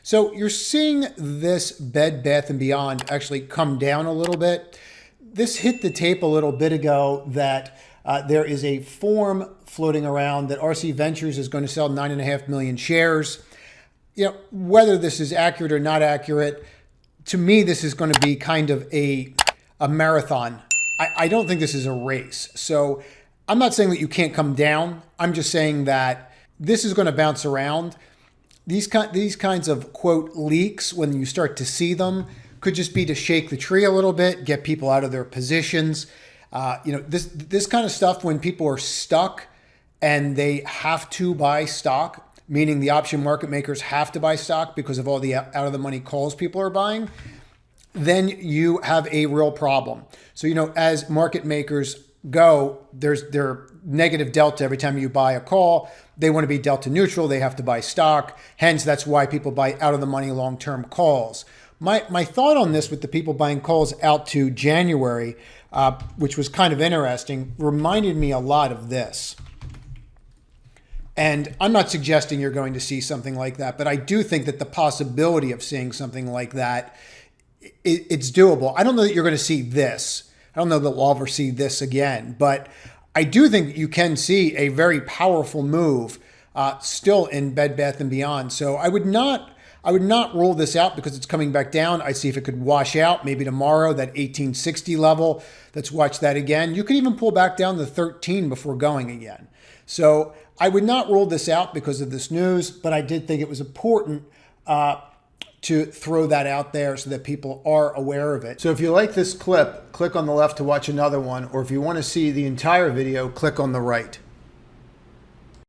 So you're seeing this Bed Bath & Beyond actually come down a little bit. This hit the tape a little bit ago that there is a form floating around that RC Ventures is going to sell 9.5 million shares. You know, whether this is accurate or not accurate, to me, this is going to be kind of a marathon. I don't think this is a race. So I'm not saying that you can't come down. I'm just saying that this is going to bounce around. These kinds of, quote, leaks, when you start to see them, could just be to shake the tree a little bit, get people out of their positions. You know, this kind of stuff, when people are stuck and they have to buy stock, meaning the option market makers have to buy stock because of all the out-of-the-money calls people are buying, then you have a real problem. So, you know, as market makers go, there's their negative delta every time you buy a call. They want to be delta neutral. They have to buy stock. Hence, that's why people buy out-of-the-money long-term calls. My thought on this with the people buying calls out to January, which was kind of interesting, reminded me a lot of this. And I'm not suggesting you're going to see something like that, but I do think that the possibility of seeing something like that, it's doable. I don't know that you're going to see this. I don't know that we'll ever see this again, but I do think you can see a very powerful move still in Bed Bath & Beyond. So I would not rule this out because it's coming back down. I'd see if it could wash out maybe tomorrow, that 1860 level. Let's watch that again. You could even pull back down to 13 before going again. So I would not rule this out because of this news, but I did think it was important to throw that out there so that people are aware of it. So if you like this clip, click on the left to watch another one, or if you want to see the entire video, click on the right.